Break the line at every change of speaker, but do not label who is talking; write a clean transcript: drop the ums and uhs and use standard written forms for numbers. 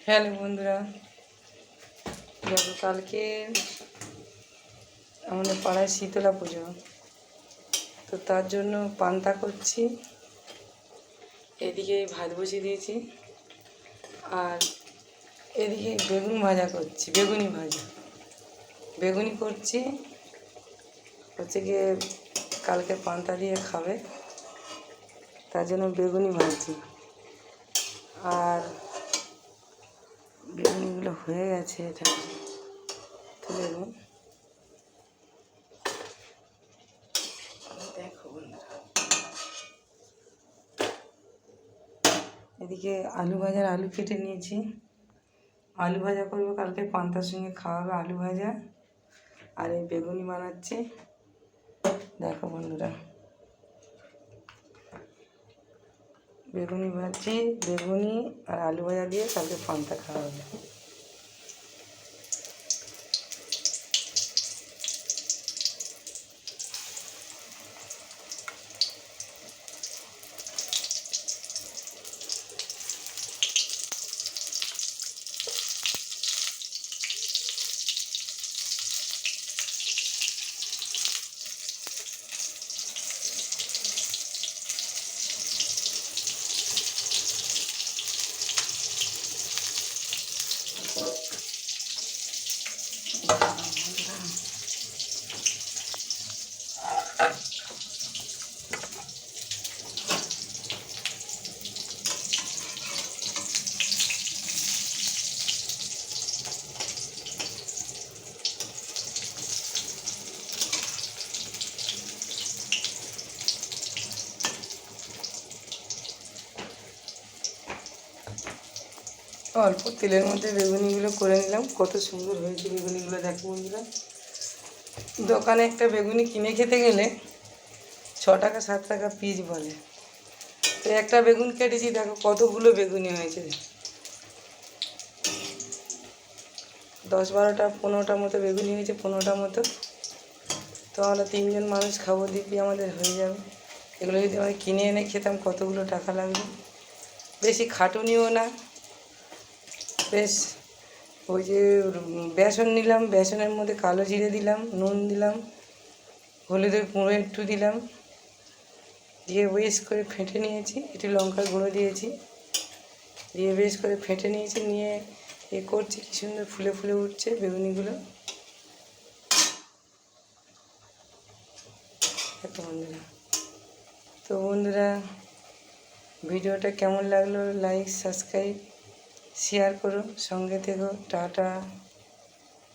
Hello বন্ধুরা, কালকে আমাদের পাড়ায় শীতলা পুজো, তো তার জন্য পান্তা করছি। এদিকে ভাত বসিয়ে দিয়েছি, আর এদিকে বেগুন ভাজা করছি। বেগুনি করছি, হচ্ছে গিয়ে কালকে পান্তা দিয়ে খাবে, তার জন্য বেগুনি ভাজছি। আর বেগুনিগুলো হয়ে গেছে, এটা তুলে দেবো। দেখো বন্ধুরা, এদিকে আলু কেটে নিয়েছি। আলু ভাজা করবো, কালকে পান্তার সঙ্গে খাওয়াবে আলু ভাজা। আর এই বেগুনি বানাচ্ছি, দেখো বন্ধুরা। বেগুনি ভাজছি, বেগুনি আর আলু ভাজা দিয়ে কালকে পান্তা খাওয়া হবে। অল্প তেলের মধ্যে বেগুনিগুলো করে নিলাম। কত সুন্দর হয়েছে বেগুনিগুলো, দেখো বন্ধুরা। দোকানে একটা বেগুনি কিনে খেতে গেলে 6 টাকা 7 টাকা পিস বলে, তো একটা বেগুন কেটেছি, দেখো কতগুলো বেগুনি হয়েছে। 10-12টা 15টা মতো বেগুনি হয়েছে, 15টা মতো। তো আমরা 3জন মানুষ খাবো, দিব্যি আমাদের হয়ে যাবে। এগুলো যদি আমরা কিনে এনে খেতাম কতগুলো টাকা লাগবে। বেশি খাটুনিও না, বেশ। ওই যে বেসন নিলাম, বেসনের মধ্যে কালো জিরে দিলাম, নুন দিলাম, হলুদের গুঁড়ো একটু দিলাম, দিয়ে বেশ করে ফেটে নিয়েছি। একটু লঙ্কার গুঁড়ো দিয়েছি, দিয়ে বেশ করে ফেটে নিয়েছি। নিয়ে করছি, কী সুন্দর ফুলে ফুলে উঠছে বেগুনিগুলো। এত বন্ধুরা, তো বন্ধুরা, ভিডিওটা কেমন লাগলো লাইক সাবস্ক্রাইব শেয়ার করো, সঙ্গে থেকো। টাটা।